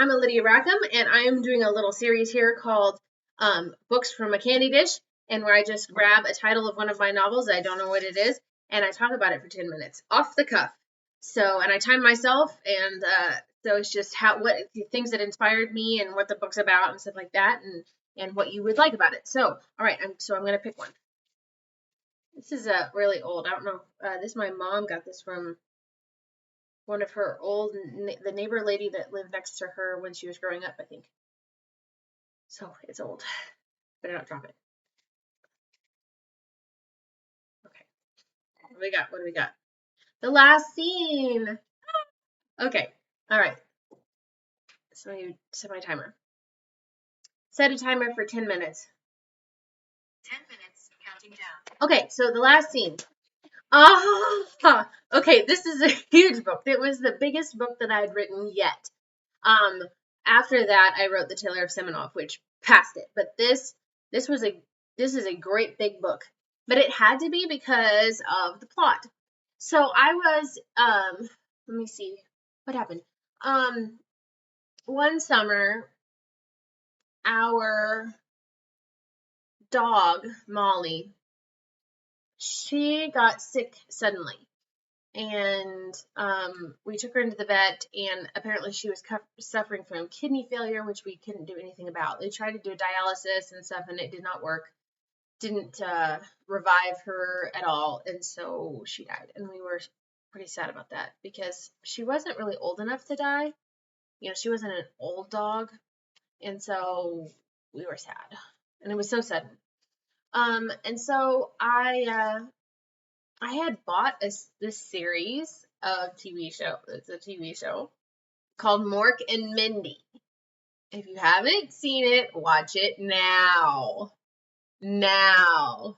I'm Lydia Rackham, and I am doing a little series here called Books from a Candy Dish, and where I just grab a title of one of my novels, I don't know what it is, and I talk about it for 10 minutes, off the cuff. So, and I time myself, and so it's just what things that inspired me, and what the book's about, and stuff like that, and what you would like about it. So, all right, I'm gonna pick one. This is really old. I don't know. My mom got this from one of her the neighbor lady that lived next to her when she was growing up, I think. So it's old. Better not drop it. Okay. What do we got? The Last Scene. Okay. All right. So you set my timer. Set a timer for 10 minutes. 10 minutes, counting down. Okay, so The Last Scene. Okay, this is a huge book. It was the biggest book that I had written yet. After that, I wrote The Taylor of Semenov, which passed it. But this is a great big book. But it had to be because of the plot. So I was, let me see, what happened? One summer, our dog, Molly, she got sick suddenly. And we took her into the vet, and apparently she was suffering from kidney failure, which we couldn't do anything about. They tried to do dialysis and stuff, and it did not work. Didn't revive her at all, and so she died. And we were pretty sad about that because she wasn't really old enough to die. You know, she wasn't an old dog, and so we were sad, and it was so sudden. And so I had bought this series of TV show. It's a TV show called Mork and Mindy. If you haven't seen it, watch it now. Now.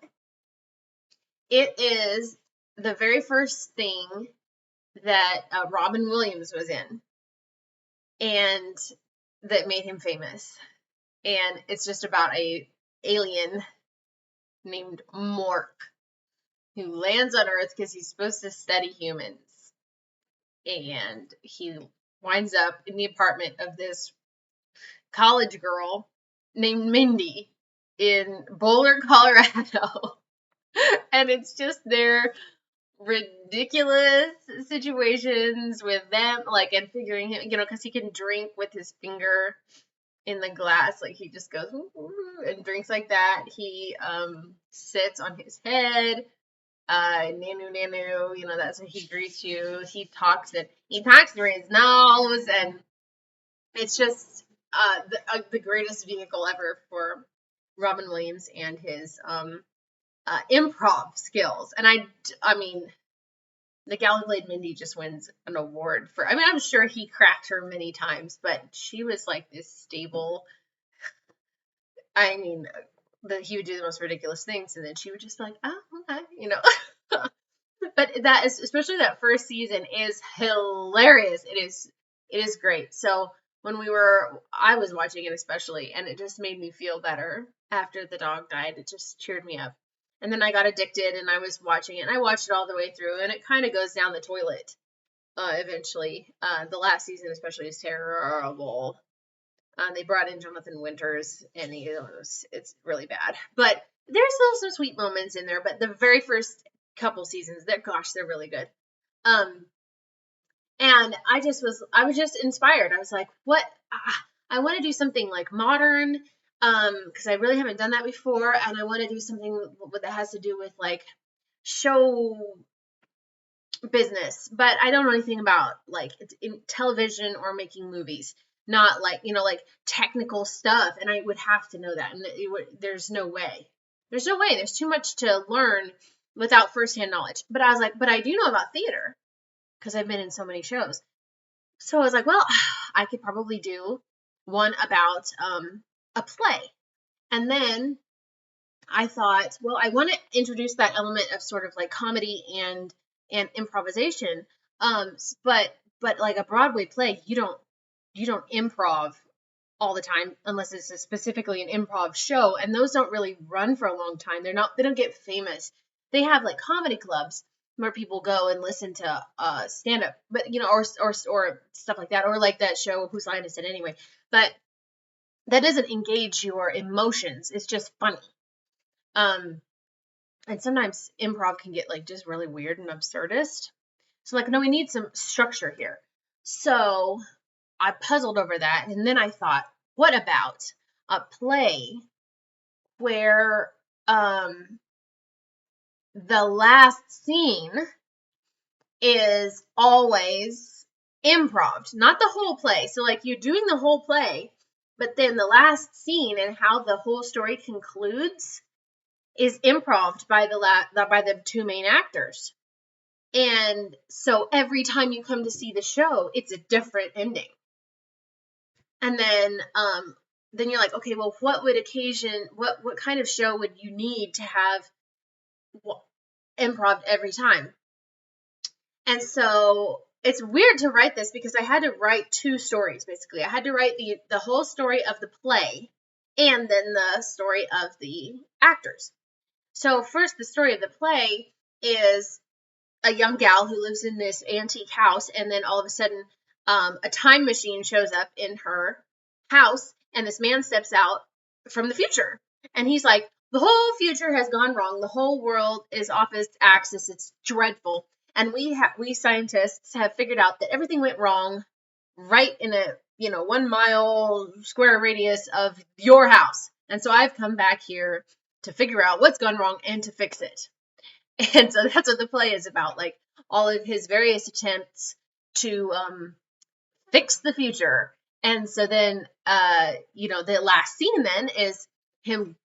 It is the very first thing that Robin Williams was in, and that made him famous. And it's just about a alien named Mork who lands on Earth because he's supposed to study humans. And he winds up in the apartment of this college girl named Mindy in Boulder, Colorado. And it's just their ridiculous situations with them, like, and figuring him, you know, because he can drink with his finger in the glass, like he just goes and drinks like that. He sits on his head, nanu nanu, you know, that's how he greets you. He talks through his nose, and it's just the greatest vehicle ever for Robin Williams and his improv skills. And I mean, the gal who played Mindy just wins an award for, I mean, I'm sure he cracked her many times, but she was like this stable, I mean, he would do the most ridiculous things, and then she would just be like, oh, okay, you know. But that is, especially that first season, is hilarious. It is great. So I was watching it especially, and it just made me feel better after the dog died. It just cheered me up. And then I got addicted, and I was watching it, and I watched it all the way through, and it kind of goes down the toilet eventually. The last season especially is terrible. They brought in Jonathan Winters, and it's really bad. But there's still some sweet moments in there, but the very first couple seasons, they're really good. And I was just inspired. I was like, what? I want to do something like modern, because I really haven't done that before, and I want to do something that has to do with like show business, but I don't know anything about like in television or making movies. Not like, you know, like technical stuff, and I would have to know that, and there's no way. There's too much to learn without firsthand knowledge. But I was like, but I do know about theater because I've been in so many shows. So I was like, well, I could probably do one about a play. And then I thought, well, I want to introduce that element of sort of like comedy and improvisation. But like a Broadway play, you don't improv all the time unless it's specifically an improv show, and those don't really run for a long time. They don't get famous. They have like comedy clubs, where people go and listen to stand up, but or stuff like that, or like that show Whose Line Is It Anyway. But that doesn't engage your emotions. It's just funny. And sometimes improv can get like just really weird and absurdist. So like, no, we need some structure here. So I puzzled over that, and then I thought, what about a play where the last scene is always improv, not the whole play. So like you're doing the whole play, but then the last scene and how the whole story concludes is improv by the two main actors. And so every time you come to see the show, it's a different ending. And then you're like, okay, well, what kind of show would you need to have improv every time? And so it's weird to write this because I had to write two stories, basically. I had to write the whole story of the play and then the story of the actors. So first, the story of the play is a young gal who lives in this antique house, and then all of a sudden a time machine shows up in her house, and this man steps out from the future. And he's like, the whole future has gone wrong. The whole world is off its axis. It's dreadful. And we scientists have figured out that everything went wrong right in a 1 mile square radius of your house. And so I've come back here to figure out what's gone wrong and to fix it. And so that's what the play is about, like all of his various attempts to fix the future. And so then, the last scene then is him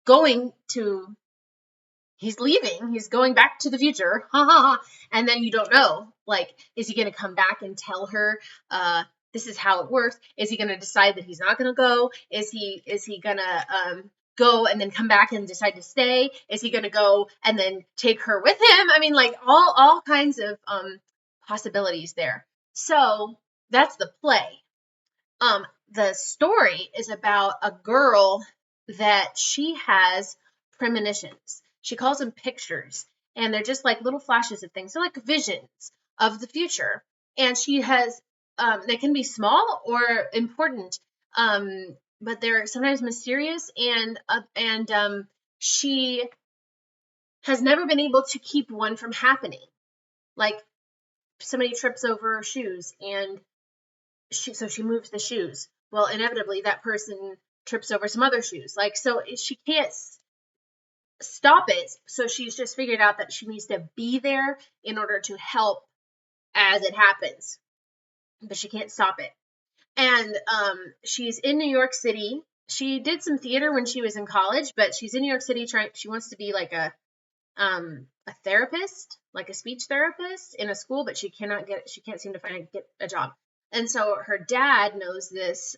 he's leaving, he's going back to the future, and then you don't know, like, is he going to come back and tell her, this is how it works? Is he going to decide that he's not going to go? Is he going to, go and then come back and decide to stay? Is he going to go and then take her with him? I mean, like all kinds of, possibilities there. So that's the play. The story is about a girl that she has premonitions. She calls them pictures, and they're just like little flashes of things. They're like visions of the future. And she has, they can be small or important, but they're sometimes mysterious, and she has never been able to keep one from happening. Like somebody trips over her shoes, and so she moves the shoes. Well, inevitably that person trips over some other shoes. Like, so she can't stop it. So she's just figured out that she needs to be there in order to help as it happens, but she can't stop it. And she's in New York City. She did some theater when she was in college, but she's in New York City she wants to be like a therapist, like a speech therapist in a school, but she can't seem to get a job. And so her dad knows this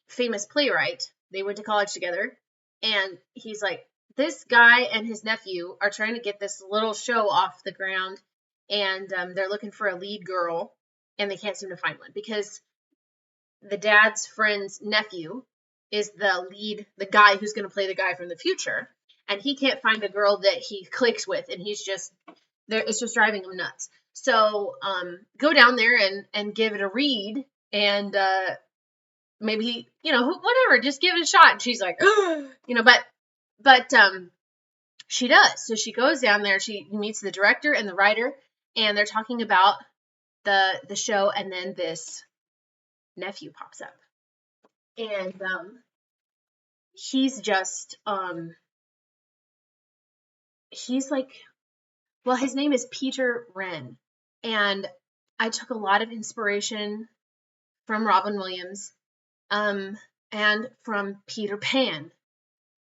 famous playwright. They went to college together, and he's like, this guy and his nephew are trying to get this little show off the ground, and they're looking for a lead girl, and they can't seem to find one because the dad's friend's nephew is the guy who's going to play the guy from the future, and he can't find a girl that he clicks with, and it's just driving him nuts. So go down there and give it a read, and maybe, whatever, just give it a shot. And she's like, but she does. So she goes down there, she meets the director and the writer, and they're talking about the show, and then this nephew pops up. And he's just he's like, well, his name is Peter Wren, and I took a lot of inspiration from Robin Williams and from Peter Pan.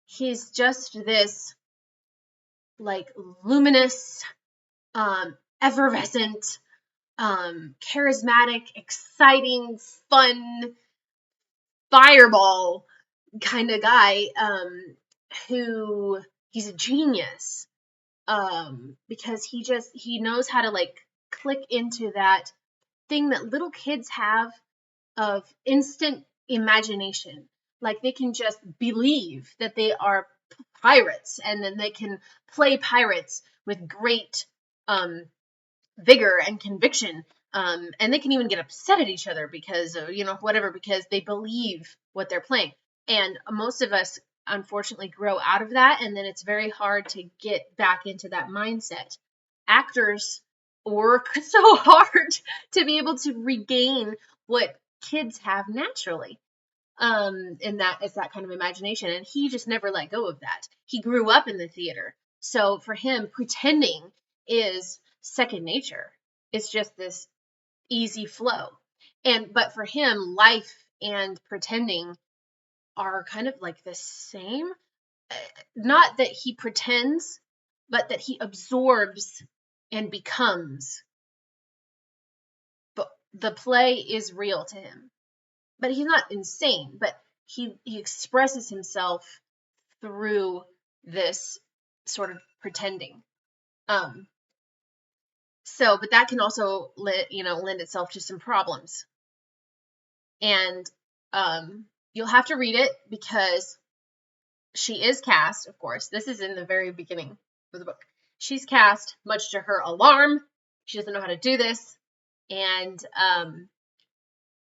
He's just this like luminous, effervescent, charismatic, exciting, fun fireball kind of guy, who he's a genius, because he knows how to like click into that thing that little kids have of instant imagination. Like they can just believe that they are pirates, and then they can play pirates with great vigor and conviction. And they can even get upset at each other because of, whatever, because they believe what they're playing. And most of us, unfortunately, grow out of that. And then it's very hard to get back into that mindset. Actors work so hard to be able to regain what kids have naturally. And that it's that kind of imagination. And he just never let go of that. He grew up in the theater. So for him, pretending is second nature. It's just this easy flow. But for him, life and pretending are kind of like the same. Not that he pretends, but that he absorbs and becomes. But the play is real to him. But he's not insane, but he expresses himself through this sort of pretending. But that can also lend itself to some problems. And you'll have to read it because she is cast, of course. This is in the very beginning of the book. She's cast, much to her alarm. She doesn't know how to do this. And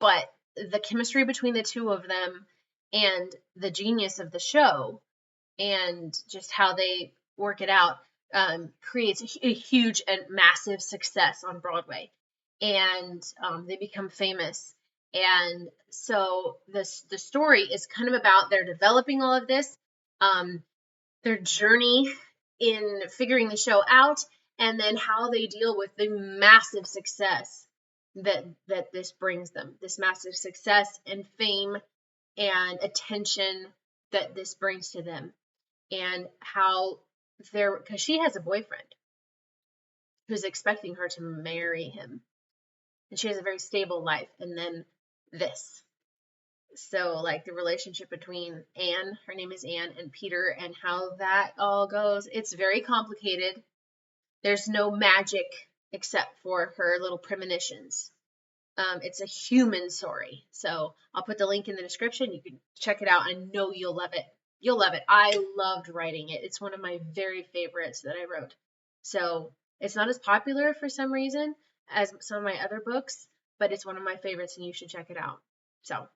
but the chemistry between the two of them and the genius of the show and just how they work it out creates a huge and massive success on Broadway. And they become famous. And so the story is kind of about their developing all of this, their journey in figuring the show out, and then how they deal with the massive success that this brings them, this massive success and fame and attention that this brings to them, and how because she has a boyfriend who's expecting her to marry him, and she has a very stable life, and then this. So like the relationship between Anne, her name is Anne, and Peter, and how that all goes, it's very complicated. There's no magic except for her little premonitions. It's a human story. So I'll put the link in the description. You can check it out. I know you'll love it. You'll love it. I loved writing it. It's one of my very favorites that I wrote. So it's not as popular for some reason as some of my other books, but it's one of my favorites and you should check it out. So